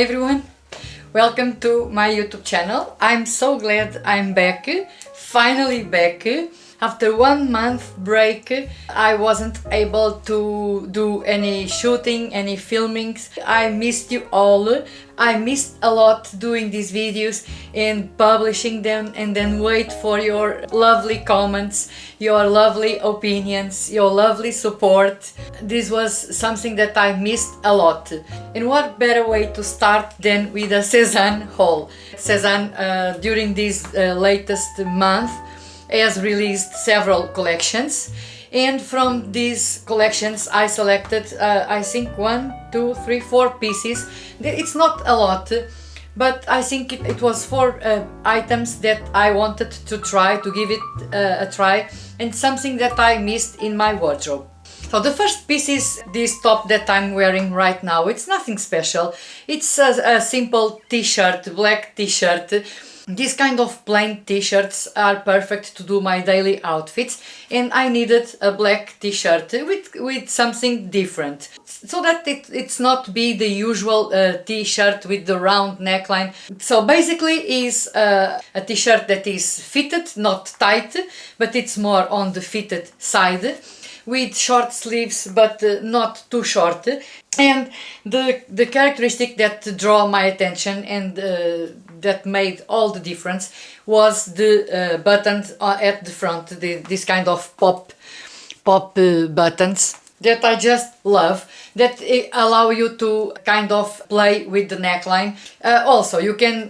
Hi everyone, welcome to my YouTube channel. I'm so glad I'm back, finally back. After 1 month break, I wasn't able to do any shooting, any filmings. I missed you all. I missed a lot doing these videos and publishing them, and then wait for your lovely comments, your lovely opinions, your lovely support. This was something that I missed a lot. And what better way to start than with a Sezane haul. Sezane, during this latest month, has released several collections, and from these collections I selected I think 4 pieces. It's not a lot, but I think it was 4 items that I wanted to try, to give it a try, and something that I missed in my wardrobe. So the first piece is this top that I'm wearing right now. It's nothing special. It's a simple t-shirt, black t-shirt. These kind of plain t-shirts are perfect to do my daily outfits, and I needed a black t-shirt with something different, so that it's not be the usual t-shirt with the round neckline. So basically is a t-shirt that is fitted, not tight, but it's more on the fitted side, with short sleeves but not too short. And the characteristic that drew my attention and that made all the difference was the buttons at the front, this kind of pop buttons that I just love, that allow you to kind of play with the neckline. Also, you can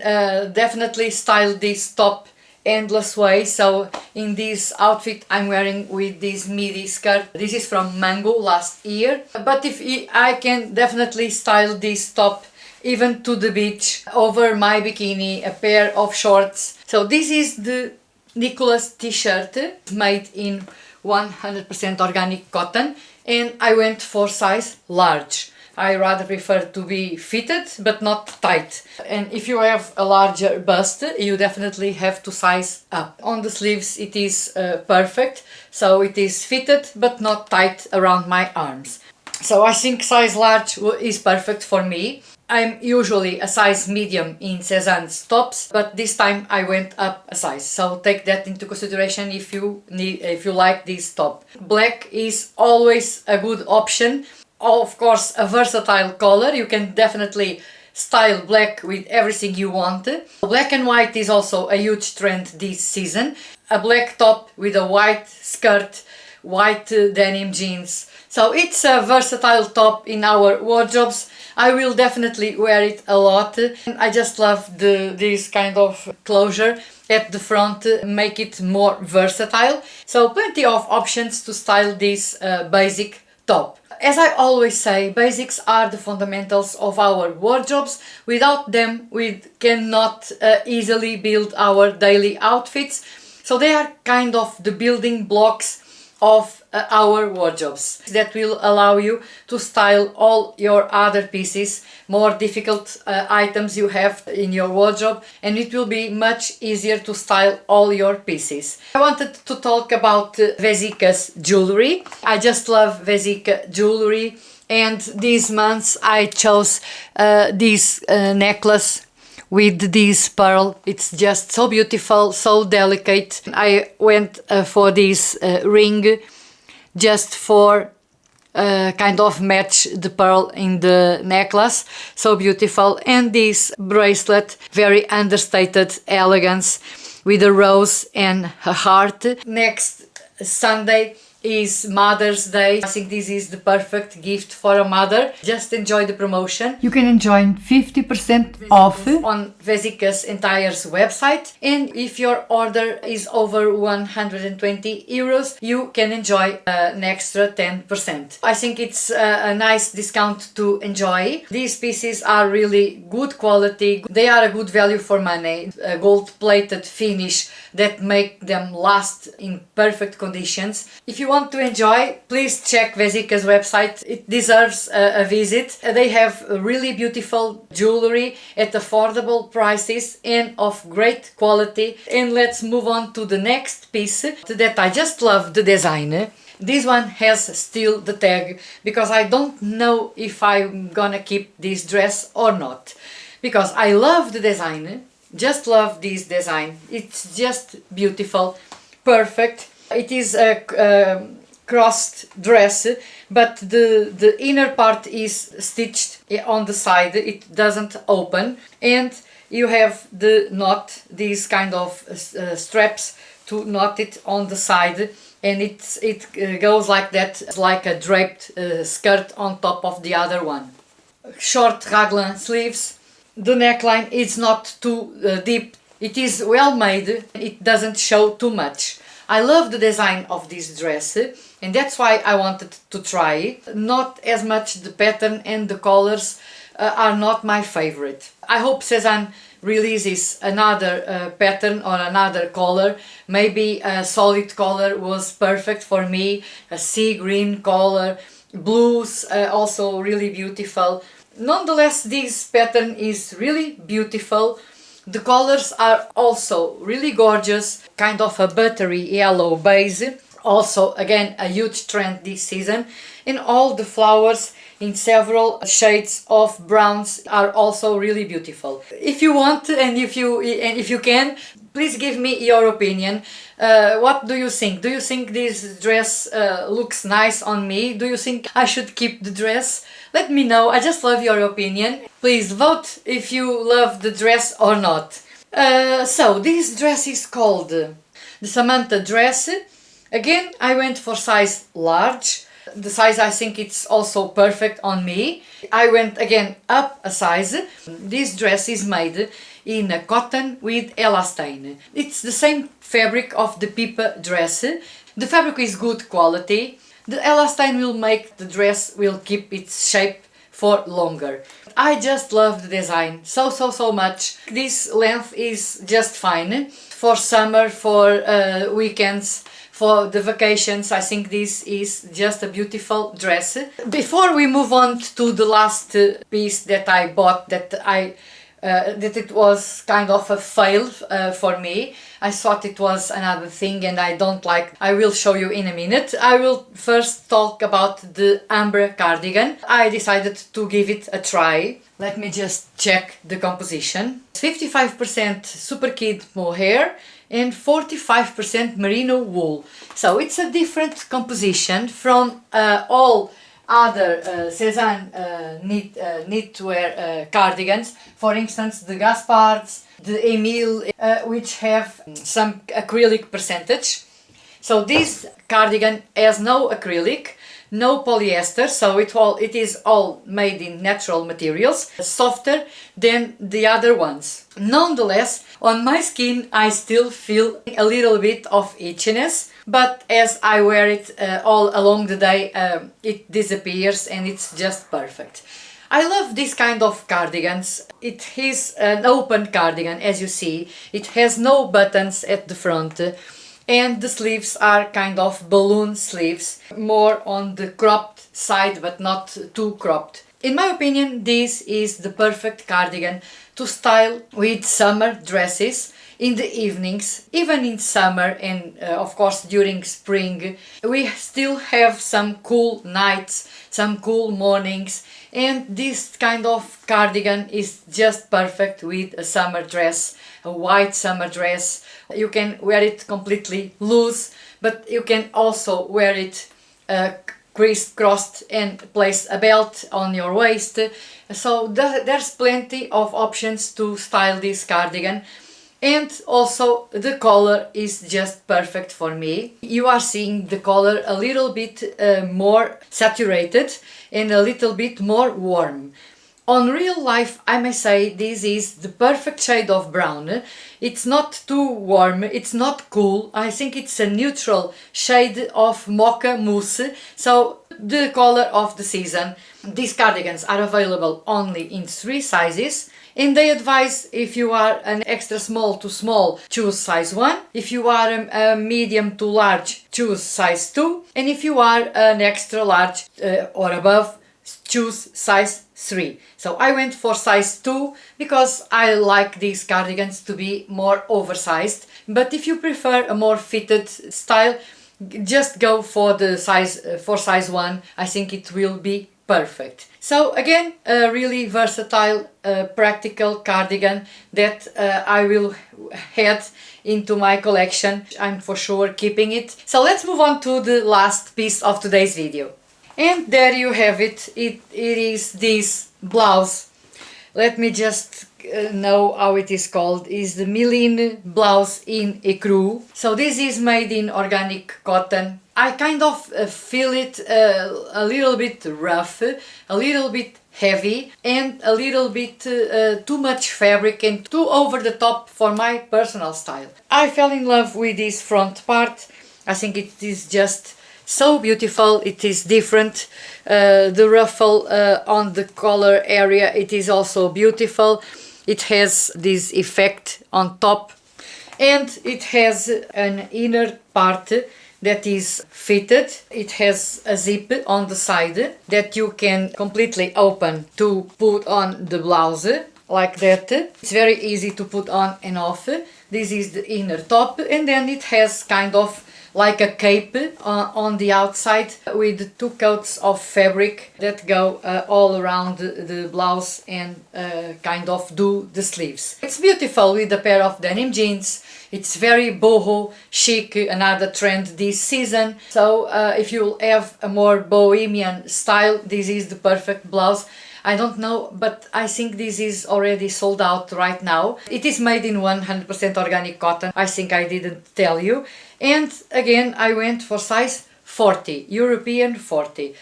definitely style this top endless way. So in this outfit I'm wearing with this midi skirt. This is from Mango last year, but I can definitely style this top even to the beach, over my bikini, a pair of shorts. So this is the Nicholas t-shirt, made in 100% organic cotton, and I went for size large. I rather prefer to be fitted but not tight. And if you have a larger bust, you definitely have to size up. On the sleeves it is perfect, so it is fitted but not tight around my arms. So I think size large is perfect for me. I'm usually a size medium in Sezane's tops, but this time I went up a size, so take that into consideration if you like this top. Black is always a good option. Of course, a versatile color. You can definitely style black with everything you want. Black and white is also a huge trend this season. A black top with a white skirt, white denim jeans. So it's a versatile top in our wardrobes. I will definitely wear it a lot. I just love this kind of closure at the front, make it more versatile. So plenty of options to style this basic top. As I always say, basics are the fundamentals of our wardrobes. Without them, we cannot easily build our daily outfits. So they are kind of the building blocks of our wardrobes that will allow you to style all your other pieces, more difficult items you have in your wardrobe, and it will be much easier to style all your pieces. I wanted to talk about Vesika's jewelry. I just love Vesika jewelry, and these months I chose this necklace with this pearl. It's just so beautiful, so delicate. I went for this ring just for kind of match the pearl in the necklace. So beautiful. And this bracelet, very understated elegance, with a rose and a heart. Next Sunday is Mother's Day. I think this is the perfect gift for a mother. Just enjoy the promotion. You can enjoy 50% off on Vesika's entire website, and if your order is over 120 euros, you can enjoy an extra 10%. I think it's a nice discount to enjoy. These pieces are really good quality. They are a good value for money. A gold-plated finish that make them last in perfect conditions. If you want to enjoy, please check Vesika's website. It deserves a visit. They have really beautiful jewelry at affordable prices and of great quality. And let's move on to the next piece that I just love the design. This one has still the tag because I don't know if I'm gonna keep this dress or not. because I love the design, just love this design. It's just beautiful, perfect. It is a crossed dress, but the inner part is stitched on the side, it doesn't open, and you have the knot, these kind of straps to knot it on the side, and it goes like that, like a draped skirt on top of the other one. Short raglan sleeves. The neckline is not too deep, it is well made, it doesn't show too much. I love the design of this dress, and that's why I wanted to try it. Not as much the pattern and the colors are not my favorite. I hope Sezane releases another pattern or another color. Maybe a solid color was perfect for me, a sea green color, blues also really beautiful. Nonetheless, this pattern is really beautiful. The colors are also really gorgeous, kind of a buttery yellow base. Also, again, a huge trend this season. And all the flowers in several shades of browns are also really beautiful. If you want and if you can, please give me your opinion. What do you think? Do you think this dress looks nice on me? Do you think I should keep the dress? Let me know, I just love your opinion. Please vote if you love the dress or not. So this dress is called the Samantha dress. Again, I went for size large. The size, I think it's also perfect on me. I went again up a size. This dress is made in a cotton with elastane. It's the same fabric of the Pipa dress. The fabric is good quality. The elastane will make the dress will keep its shape for longer. I just love the design so much. This length is just fine for summer, for weekends, for the vacations. I think this is just a beautiful dress. Before we move on to the last piece that I bought, that it was kind of a fail for me. I thought it was another thing and I don't like. I will show you in a minute. I will first talk about the amber cardigan. I decided to give it a try. Let me just check the composition. 55% super kid mohair and 45% merino wool. So it's a different composition from all other Sezane knitwear cardigans. For instance, the Gaspards, the Emile, which have some acrylic percentage. So this cardigan has no acrylic, no polyester, so it is all made in natural materials, softer than the other ones. Nonetheless, on my skin I still feel a little bit of itchiness, but as I wear it all along the day, it disappears and it's just perfect. I love this kind of cardigans. It is an open cardigan, as you see. It has no buttons at the front. And the sleeves are kind of balloon sleeves, more on the cropped side but not too cropped. In my opinion, this is the perfect cardigan to style with summer dresses in the evenings. Even in summer and of course during spring, we still have some cool nights, some cool mornings, and this kind of cardigan is just perfect with a summer dress, a white summer dress. You can wear it completely loose, but you can also wear it crisscrossed and place a belt on your waist. So there's plenty of options to style this cardigan. And also the color is just perfect for me. You are seeing the color a little bit more saturated and a little bit more warm. On real life, I may say this is the perfect shade of brown. It's not too warm, it's not cool. I think it's a neutral shade of mocha mousse. So the color of the season. These cardigans are available only in 3 sizes. And they advise, if you are an extra small to small, choose size 1. If you are a medium to large, choose size 2. And if you are an extra large or above, choose size 3. So I went for size 2 because I like these cardigans to be more oversized. But if you prefer a more fitted style, just go for the size 1. I think it will be perfect. So again, a really versatile, practical cardigan that I will add into my collection. I'm for sure keeping it. So let's move on to the last piece of today's video. And there you have it. It is this blouse. Let me just know how it is called. Is the Milline blouse in ecru. So this is made in organic cotton. I kind of feel it a little bit rough, a little bit heavy, and a little bit too much fabric and too over the top for my personal style. I fell in love with this front part. I think it is just so beautiful. It is different. The ruffle on the collar area, it is also beautiful. It has this effect on top, and it has an inner part that is fitted. It has a zip on the side that you can completely open to put on the blouse like that. It's very easy to put on and off. This is the inner top, and then it has kind of like a cape on the outside with two coats of fabric that go all around the blouse and kind of do the sleeves. It's beautiful with a pair of denim jeans. It's very boho chic, another trend this season. So if you have a more bohemian style, this is the perfect blouse. I don't know, but I think this is already sold out right now. It is made in 100% organic cotton. I think I didn't tell you. And again, I went for size 40, European 40.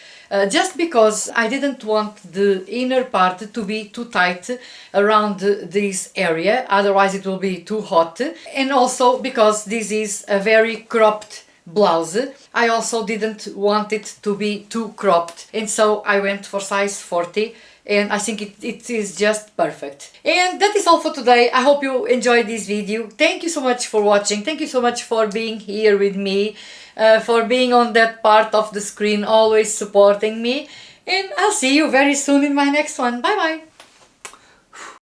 Just because I didn't want the inner part to be too tight around this area, otherwise it will be too hot. And also because this is a very cropped blouse, I also didn't want it to be too cropped, and so I went for size 40, and I think it is just perfect. And that is all for today. I hope you enjoyed this video. Thank you so much for watching. Thank you so much for being here with me, for being on that part of the screen, always supporting me, and I'll see you very soon in my next one. Bye bye.